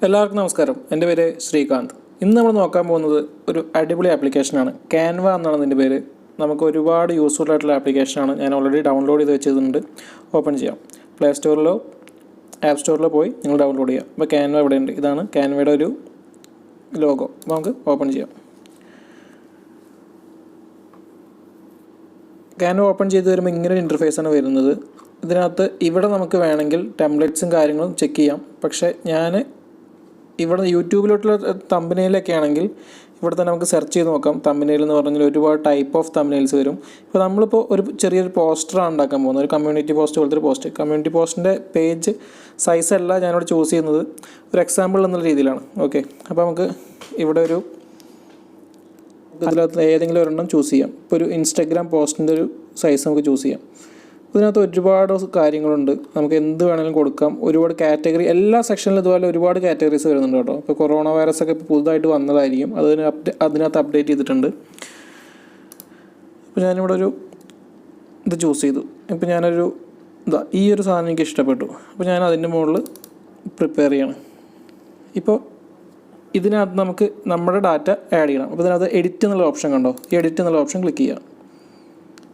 എല്ലാവർക്കും നമസ്കാരം. എൻ്റെ പേര് ശ്രീകാന്ത്. ഇന്ന് നമ്മൾ നോക്കാൻ പോകുന്നത് ഒരു അടിപൊളി ആപ്ലിക്കേഷനാണ്. ക്യാൻവ എന്നാണ് അതിൻ്റെ പേര്. നമുക്ക് ഒരുപാട് യൂസ്ഫുൾ ആയിട്ടുള്ള ആപ്ലിക്കേഷനാണ്. ഞാൻ ഓൾറെഡി ഡൗൺലോഡ് ചെയ്ത് വെച്ചിട്ടുണ്ട്. ഓപ്പൺ ചെയ്യാം. പ്ലേ സ്റ്റോറിലോ ആപ്പ് സ്റ്റോറിലോ പോയി നിങ്ങൾ ഡൗൺലോഡ് ചെയ്യാം. അപ്പോൾ ക്യാൻവ ഇവിടെ ഉണ്ട്. ഇതാണ് ക്യാൻവയുടെ ഒരു ലോഗോ. അപ്പോൾ നമുക്ക് ഓപ്പൺ ചെയ്യാം. ക്യാൻവ ഓപ്പൺ ചെയ്ത് വരുമ്പോൾ ഇങ്ങനെ ഒരു ഇൻ്റർഫേസാണ് വരുന്നത്. ഇതിനകത്ത് ഇവിടെ നമുക്ക് വേണമെങ്കിൽ ടെംപ്ലേറ്റ്സും കാര്യങ്ങളും ചെക്ക് ചെയ്യാം. പക്ഷേ ഞാൻ ഇവിടെ യൂട്യൂബിലോട്ടുള്ള തമ്പനെയിലൊക്കെ ആണെങ്കിൽ ഇവിടെ തന്നെ നമുക്ക് സെർച്ച് ചെയ്ത് നോക്കാം. തമ്പനെയിൽ എന്ന് പറഞ്ഞാൽ ഒരുപാട് ടൈപ്പ് ഓഫ് തമ്പനെയിൽസ് വരും. ഇപ്പോൾ നമ്മളിപ്പോൾ ഒരു ചെറിയൊരു പോസ്റ്ററാണ് ഉണ്ടാക്കാൻ പോകുന്നത്. ഒരു കമ്മ്യൂണിറ്റി പോസ്റ്റ് പോലത്തെ ഒരു പോസ്റ്റ്. കമ്മ്യൂണിറ്റി പോസ്റ്റിൻ്റെ പേജ് സൈസല്ല ഞാനിവിടെ ചൂസ് ചെയ്യുന്നത്, ഒരു എക്സാമ്പിൾ എന്നുള്ള രീതിയിലാണ്. ഓക്കെ, അപ്പോൾ നമുക്ക് ഇവിടെ ഒരു ഇതിനകത്ത് ഏതെങ്കിലും ഒരെണ്ണം ചൂസ് ചെയ്യാം. ഇപ്പോൾ ഒരു ഇൻസ്റ്റാഗ്രാം പോസ്റ്റിൻ്റെ ഒരു സൈസ് നമുക്ക് ചൂസ് ചെയ്യാം. ഇതിനകത്ത് ഒരുപാട് കാര്യങ്ങളുണ്ട്. നമുക്ക് എന്ത് വേണമെങ്കിലും കൊടുക്കാം. ഒരുപാട് കാറ്റഗറി, എല്ലാ സെക്ഷനിലും ഇതുപോലെ ഒരുപാട് കാറ്റഗറീസ് വരുന്നുണ്ട് കേട്ടോ. ഇപ്പോൾ കൊറോണ വൈറസ് ഒക്കെ ഇപ്പോൾ പുതുതായിട്ട് വന്നതായിരിക്കും. അതിനകത്ത് അപ്ഡേറ്റ് ചെയ്തിട്ടുണ്ട്. ഇപ്പോൾ ഞാനിവിടെ ഒരു ഇത് ചൂസ് ചെയ്തു. ഇപ്പോൾ ഞാനൊരു ഈ ഒരു സാധനം എനിക്ക് ഇഷ്ടപ്പെട്ടു. അപ്പോൾ ഞാൻ അതിൻ്റെ മുകളിൽ പ്രിപ്പയർ ചെയ്യണം. ഇപ്പോൾ ഇതിനകത്ത് നമുക്ക് നമ്മുടെ ഡാറ്റ ആഡ് ചെയ്യണം. അപ്പോൾ ഇതിനകത്ത് എഡിറ്റ് എന്നുള്ള ഓപ്ഷൻ കണ്ടോ? ഈ എഡിറ്റ് എന്നുള്ള ഓപ്ഷൻ ക്ലിക്ക് ചെയ്യാം.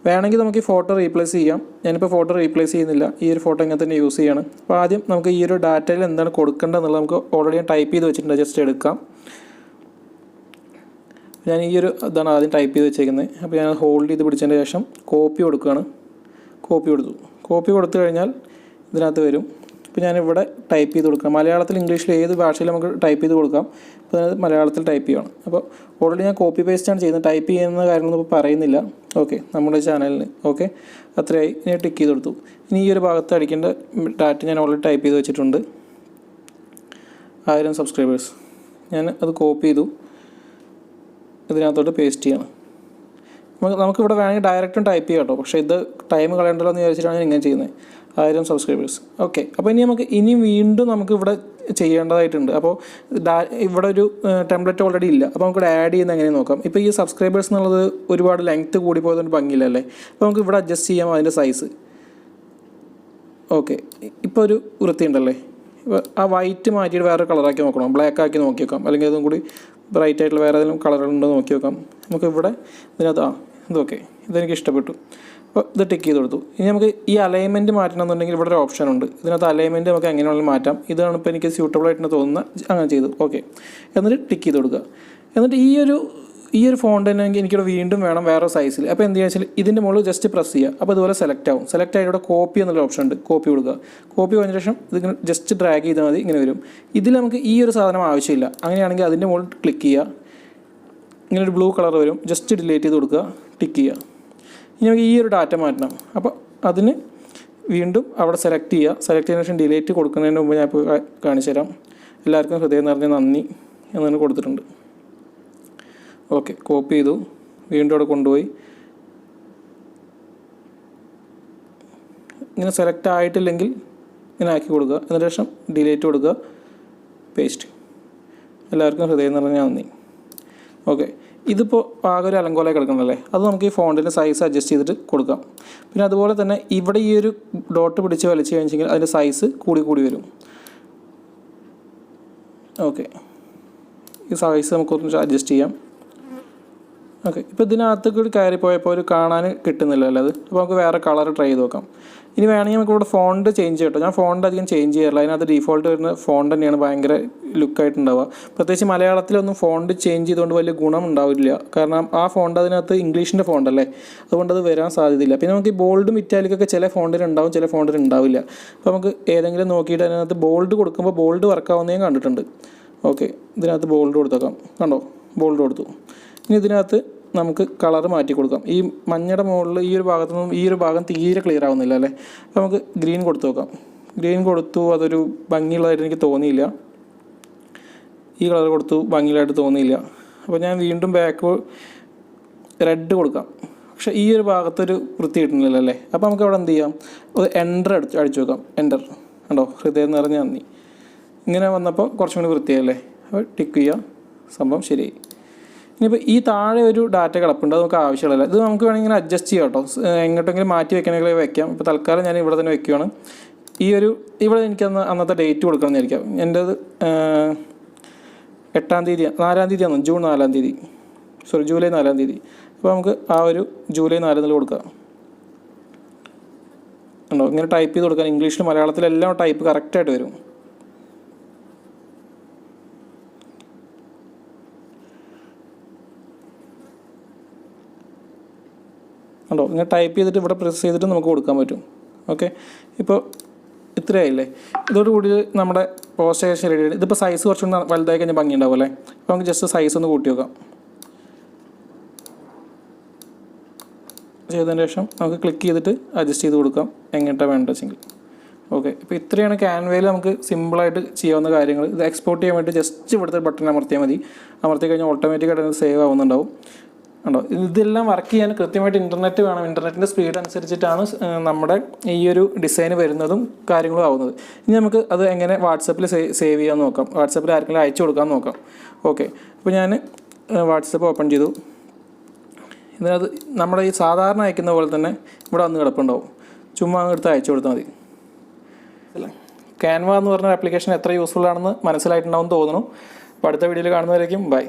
വേണമെങ്കിൽ നമുക്ക് ഈ ഫോട്ടോ റീപ്ലേസ് ചെയ്യാം. ഞാനിപ്പോൾ ഫോട്ടോ റീപ്ലേസ് ചെയ്യുന്നില്ല. ഈ ഒരു ഫോട്ടോ ഇങ്ങനെ തന്നെ യൂസ് ചെയ്യാണ്. അപ്പോൾ ആദ്യം നമുക്ക് ഈ ഒരു ഡാറ്റയിൽ എന്താണ് കൊടുക്കേണ്ടതെന്നുള്ളത് നമുക്ക് ഓൾറെഡി ഞാൻ ടൈപ്പ് ചെയ്ത് വെച്ചിട്ടുണ്ട്. ജസ്റ്റ് എടുക്കാം. ഞാൻ ഈ ഒരു ഇതാണ് ആദ്യം ടൈപ്പ് ചെയ്ത് വെച്ചേക്കുന്നത്. അപ്പോൾ ഞാൻ ഹോൾഡ് ചെയ്ത് പിടിച്ചതിന് ശേഷം കോപ്പി കൊടുക്കുകയാണ്. കോപ്പി കൊടുത്തു കഴിഞ്ഞാൽ ഇതിനകത്ത് വരും. ഇപ്പോൾ ഞാനിവിടെ ടൈപ്പ് ചെയ്ത് കൊടുക്കാം. മലയാളത്തിൽ, ഇംഗ്ലീഷിൽ, ഏത് ഭാഷയിൽ നമുക്ക് ടൈപ്പ് ചെയ്ത് കൊടുക്കാം. അപ്പോൾ അത് മലയാളത്തിൽ ടൈപ്പ് ചെയ്യണം. അപ്പോൾ ഓൾറെഡി ഞാൻ കോപ്പി പേസ്റ്റാണ് ചെയ്യുന്നത്. ടൈപ്പ് ചെയ്യുന്ന കാര്യങ്ങളൊന്നും ഇപ്പോൾ പറയുന്നില്ല. ഓക്കെ, നമ്മുടെ ചാനലിന് ഓക്കെ അത്രയായി. ഞാൻ ടിക്ക് ചെയ്ത് കൊടുത്തു. ഇനി ഈ ഒരു ഭാഗത്ത് അടിക്കേണ്ട ഡാറ്റ ഞാൻ ഓൾറെഡി ടൈപ്പ് ചെയ്ത് വെച്ചിട്ടുണ്ട്. 1000 സബ്സ്ക്രൈബേഴ്സ്. ഞാൻ അത് കോപ്പി ചെയ്തു. ഇതിനകത്തോട്ട് പേസ്റ്റ് ചെയ്യണം. നമുക്കിവിടെ വേണമെങ്കിൽ ഡയറക്റ്റും ടൈപ്പ് ചെയ്യാം കേട്ടോ. പക്ഷേ ഇത് ടൈം കളയണ്ടല്ലോ എന്ന് വിചാരിച്ചിട്ടാണ് ഞാൻ ഇങ്ങനെ ചെയ്യുന്നത്. 1000 സബ്സ്ക്രൈബേഴ്സ്. ഓക്കെ, അപ്പോൾ ഇനി വീണ്ടും നമുക്ക് ഇവിടെ ചെയ്യേണ്ടതായിട്ടുണ്ട്. അപ്പോൾ ഇവിടെ ഒരു ടെംപ്ലേറ്റ് ഓൾറെഡി ഇല്ല. അപ്പോൾ നമുക്ക് ആഡ് ചെയ്യുന്ന എങ്ങനെ നോക്കാം. ഇപ്പോൾ ഈ സബ്സ്ക്രൈബേഴ്സ് എന്നുള്ളത് ഒരുപാട് ലെങ്ത്ത് കൂടി പോയതുകൊണ്ട് ഭംഗിയില്ലല്ലേ. അപ്പോൾ നമുക്ക് ഇവിടെ അഡ്ജസ്റ്റ് ചെയ്യാം അതിൻ്റെ സൈസ്. ഓക്കെ, ഇപ്പോൾ ഒരു വൃത്തിയുണ്ടല്ലേ. ഇപ്പോൾ ആ വൈറ്റ് മാറ്റിയിട്ട് വേറെ കളറാക്കി നോക്കണം. ബ്ലാക്ക് ആക്കി നോക്കി നോക്കാം. അല്ലെങ്കിൽ അതും കൂടി ബ്രൈറ്റ് ആയിട്ടുള്ള വേറെ ഏതെങ്കിലും കളറുണ്ടോ നോക്കി നോക്കാം. നമുക്ക് ഇവിടെ ഇതിനകത്ത് ഇതൊക്കെ ഇതെനിക്ക് ഇഷ്ടപ്പെട്ടു. അപ്പോൾ ഇത് ടിക്ക് ചെയ്ത് കൊടുത്തു. ഇനി നമുക്ക് ഈ അലൈൻമെൻറ്റ് മാറ്റണമെന്നുണ്ടെങ്കിൽ ഇവിടെ ഒരു ഓപ്ഷൻ ഉണ്ട്. ഇതിനകത്ത് അലൈൻമെൻറ്റ് നമുക്ക് എങ്ങനെ വേണമെങ്കിലും മാറ്റാം. ഇതാണ് ഇപ്പോൾ എനിക്ക് സ്യൂട്ടബിൾ ആയിട്ട് തോന്നുന്നത്. അങ്ങനെ ചെയ്തു. ഓക്കെ, എന്നിട്ട് ടിക്ക് ചെയ്ത് കൊടുക്കുക. എന്നിട്ട് ഈ ഒരു ഫോണ്ട് തന്നെ എനിക്കിവിടെ വീണ്ടും വേണം വേറെ സൈസിൽ. അപ്പോൾ എന്ത് ചെയ്യുക വെച്ചാൽ ഇതിൻ്റെ മുകളിൽ ജസ്റ്റ് പ്രസ് ചെയ്യുക. അപ്പോൾ ഇതുപോലെ സെലക്ട് ആവും. സെലക്ട് ആയിട്ട് ഇവിടെ കോപ്പി എന്നുള്ള ഓപ്ഷൻ ഉണ്ട്. കോപ്പി കൊടുക്കുക. കോപ്പി കഴിഞ്ഞ ശേഷം ഇതിങ്ങനെ ജസ്റ്റ് ഡ്രാഗ് ചെയ്താൽ മതി. ഇങ്ങനെ വരും. ഇതിൽ നമുക്ക് ഈ ഒരു സാധനം ആവശ്യമില്ല. അങ്ങനെയാണെങ്കിൽ അതിൻ്റെ മുകളിൽ ക്ലിക്ക് ചെയ്യുക. ഇങ്ങനെ ഒരു ബ്ലൂ കളർ വരും. ജസ്റ്റ് ഡിലീറ്റ് ചെയ്ത് കൊടുക്കുക. ടിക്ക് ചെയ്യുക. ഇനി നമുക്ക് ഈ ഒരു ഡാറ്റ മാറ്റണം. അപ്പോൾ അതിന് വീണ്ടും അവിടെ സെലക്ട് ചെയ്യുക. സെലക്ട് ചെയ്തതിന് ശേഷം ഡിലീറ്റ് കൊടുക്കുന്നതിന് മുമ്പ് ഞാൻ ഇപ്പോൾ കാണിച്ചു തരാം. എല്ലാവർക്കും ഹൃദയം നിറഞ്ഞ നന്ദി എന്നതിന് കൊടുത്തിട്ടുണ്ട്. ഓക്കെ, കോപ്പി ചെയ്തു. വീണ്ടും അവിടെ കൊണ്ടുപോയി ഇങ്ങനെ സെലക്ട് ആയിട്ടില്ലെങ്കിൽ ഇങ്ങനെ ആക്കി കൊടുക്കുക. അതിന് ശേഷം ഡിലീറ്റ് കൊടുക്കുക. പേസ്റ്റ്. എല്ലാവർക്കും ഹൃദയം നിറഞ്ഞ നന്ദി. ഓക്കെ, ഇതിപ്പോൾ ആകെ ഒരു അലങ്കോലമായി കിടക്കണമല്ലേ. അത് നമുക്ക് ഈ ഫോണ്ടിൻ്റെ സൈസ് അഡ്ജസ്റ്റ് ചെയ്തിട്ട് കൊടുക്കാം. പിന്നെ അതുപോലെ തന്നെ ഇവിടെ ഈ ഒരു ഡോട്ട് പിടിച്ച് വലിച്ചു കഴിഞ്ഞെങ്കിൽ അതിൻ്റെ സൈസ് കൂടി വരും. ഓക്കെ, ഈ സൈസ് നമുക്കൊന്ന് അഡ്ജസ്റ്റ് ചെയ്യാം. ഓക്കെ, ഇപ്പോൾ ഇതിനകത്ത് കൂടി കയറിപ്പോയപ്പോൾ ഒരു കാണാൻ കിട്ടുന്നില്ല അല്ലേ അത്. അപ്പോൾ നമുക്ക് വേറെ കളർ ട്രൈ ചെയ്ത് നോക്കാം. ഇനി വേണമെങ്കിൽ നമുക്ക് ഇവിടെ ഫോണ്ട് ചേഞ്ച് ചെയ്യട്ടോ. ഞാൻ ഫോണ്ട് അധികം ചേഞ്ച് ചെയ്യാറില്ല. അതിനകത്ത് ഡീഫോൾട്ട് വരുന്ന ഫോണ്ട് തന്നെയാണ് ഭയങ്കര ലുക്കായിട്ടുണ്ടാവുക. പ്രത്യേകിച്ച് മലയാളത്തിലൊന്നും ഫോണ്ട് ചേഞ്ച് ചെയ്തുകൊണ്ട് വലിയ ഗുണം ഉണ്ടാവില്ല. കാരണം ആ ഫോണ്ട് അതിനകത്ത് ഇംഗ്ലീഷിൻ്റെ ഫോണ്ടല്ലേ, അതുകൊണ്ട് അത് വരാൻ സാധ്യതയില്ല. പിന്നെ നമുക്ക് ഈ ബോൾഡും ഇറ്റാലിക്കൊക്കെ ചില ഫോണ്ടിൽ ഉണ്ടാവും, ചില ഫോണ്ടിൽ ഉണ്ടാവില്ല. അപ്പോൾ നമുക്ക് ഏതെങ്കിലും നോക്കിയിട്ട് അതിനകത്ത് ബോൾഡ് കൊടുക്കുമ്പോൾ ബോൾഡ് വർക്കാവുന്ന ഞാൻ കണ്ടിട്ടുണ്ട്. ഓക്കെ, ഇതിനകത്ത് ബോൾഡ് കൊടുത്തേക്കാം. കണ്ടോ, ബോൾഡ് കൊടുത്തു. ഇനി ഇതിനകത്ത് നമുക്ക് കളർ മാറ്റി കൊടുക്കാം. ഈ മഞ്ഞയുടെ മുകളിൽ ഈ ഒരു ഭാഗത്തു നിന്നും ഈ ഒരു ഭാഗം തീരെ ക്ലിയർ ആവുന്നില്ല അല്ലേ. അപ്പോൾ നമുക്ക് ഗ്രീൻ കൊടുത്തു നോക്കാം. ഗ്രീൻ കൊടുത്തു. അതൊരു ഭംഗിയുള്ളതായിട്ട് എനിക്ക് തോന്നിയില്ല. ഈ കളർ കൊടുത്തു, ഭംഗിയുള്ളതായിട്ട് തോന്നിയില്ല. അപ്പോൾ ഞാൻ വീണ്ടും ബാക്ക് റെഡ് കൊടുക്കാം. പക്ഷേ ഈ ഒരു ഭാഗത്തൊരു വൃത്തി കിട്ടുന്നില്ല അല്ലേ. അപ്പോൾ നമുക്ക് അവിടെ എന്ത് ചെയ്യാം, ഒരു എൻ്റർ അടിച്ചു നോക്കാം. എൻ്റർ കണ്ടോ, ഹൃദയം നിറഞ്ഞ നന്ദി. ഇങ്ങനെ വന്നപ്പോൾ കുറച്ചും കൂടി വൃത്തിയായല്ലേ. അപ്പോൾ ടിക്ക് ചെയ്യുക. സംഭവം ശരിയായി. ഇനിയിപ്പോൾ ഈ താഴെ ഒരു ഡാറ്റ കിടപ്പുണ്ട്. അത് നമുക്ക് ആവശ്യമുള്ളതല്ല. ഇത് നമുക്ക് വേണമെങ്കിൽ ഇങ്ങനെ അഡ്ജസ്റ്റ് ചെയ്യാം കേട്ടോ. എങ്ങോട്ടെങ്കിലും മാറ്റി വെക്കണമെങ്കിൽ വെക്കാം. ഇപ്പോൾ തൽക്കാലം ഞാൻ ഇവിടെ തന്നെ വെക്കുകയാണ്. ഈ ഒരു ഇവിടെ എനിക്കന്ന് അന്നത്തെ ഡേറ്റ് കൊടുക്കണമെന്നായിരിക്കാം. എൻ്റേത് 8-ാം തീയതി 4-ാം തീയതിയാണ്, ജൂൺ 4-ാം തീയതി, ജൂലൈ 4-ാം തീയതി. അപ്പോൾ നമുക്ക് ആ ഒരു ജൂലൈ 4 എന്നുള്ള കൊടുക്കാം. ഉണ്ടോ, ഇങ്ങനെ ടൈപ്പ് ചെയ്ത് കൊടുക്കാൻ ഇംഗ്ലീഷിലും മലയാളത്തിലെല്ലാം ടൈപ്പ് കറക്റ്റായിട്ട് വരും. ഉണ്ടോ, ഇങ്ങനെ ടൈപ്പ് ചെയ്തിട്ട് ഇവിടെ പ്രസ് ചെയ്തിട്ട് നമുക്ക് കൊടുക്കാൻ പറ്റും. ഓക്കെ, ഇപ്പോൾ ഇത്രയായില്ലേ. ഇതോടുകൂടി നമ്മുടെ പോസ്റ്റേഷൻ റെഡി. ഇതിപ്പോൾ സൈസ് കുറച്ചുകൂടി വലുതായി കഴിഞ്ഞാൽ ഭംഗി ഉണ്ടാവും അല്ലേ. അപ്പോൾ നമുക്ക് ജസ്റ്റ് സൈസ് ഒന്ന് കൂട്ടി വെക്കാം. ചെയ്തതിന് ശേഷം നമുക്ക് ക്ലിക്ക് ചെയ്തിട്ട് അഡ്ജസ്റ്റ് ചെയ്ത് കൊടുക്കാം എങ്ങോട്ടാണ് വേണ്ടത് വെച്ചെങ്കിൽ. ഓക്കെ, ഇപ്പോൾ ഇത്രയാണ് ക്യാൻവയിൽ നമുക്ക് സിമ്പിളായിട്ട് ചെയ്യാവുന്ന കാര്യങ്ങൾ. ഇത് എക്സ്പോർട്ട് ചെയ്യാൻ വേണ്ടി ജസ്റ്റ് ഇവിടുത്തെ ബട്ടൺ അമർത്തിയാൽ മതി. അമർത്തി കഴിഞ്ഞാൽ ഓട്ടോമാറ്റിക്കായിട്ട് സേവ് ആവുന്നുണ്ടാവും. ഉണ്ടോ, ഇതെല്ലാം വർക്ക് ചെയ്യാൻ കൃത്യമായിട്ട് ഇൻ്റർനെറ്റ് വേണം. ഇൻ്റർനെറ്റിൻ്റെ സ്പീഡ് അനുസരിച്ചിട്ടാണ് നമ്മുടെ ഈ ഒരു ഡിസൈൻ വരുന്നതും കാര്യങ്ങളും ആവുന്നത്. ഇനി നമുക്ക് അത് എങ്ങനെ വാട്സപ്പിൽ സേവ് ചെയ്യാൻ നോക്കാം. വാട്സപ്പിൽ ആർക്കെങ്കിലും അയച്ചു കൊടുക്കാൻ നോക്കാം. ഓക്കെ, അപ്പോൾ ഞാൻ വാട്സപ്പ് ഓപ്പൺ ചെയ്തു. ഇതിനകത്ത് നമ്മുടെ ഈ സാധാരണ അയക്കുന്ന പോലെ തന്നെ ഇവിടെ വന്ന് കിടപ്പുണ്ടാവും. ചുമ്മാ എടുത്ത് അയച്ചു കൊടുത്താൽ മതി. ക്യാൻവ എന്ന് പറഞ്ഞ ആപ്ലിക്കേഷൻ എത്ര യൂസ്ഫുൾ ആണെന്ന് മനസ്സിലായിട്ടുണ്ടാവും തോന്നുന്നു. അപ്പോൾ അടുത്ത വീഡിയോയിൽ കാണുന്നവരേക്കും ബൈ.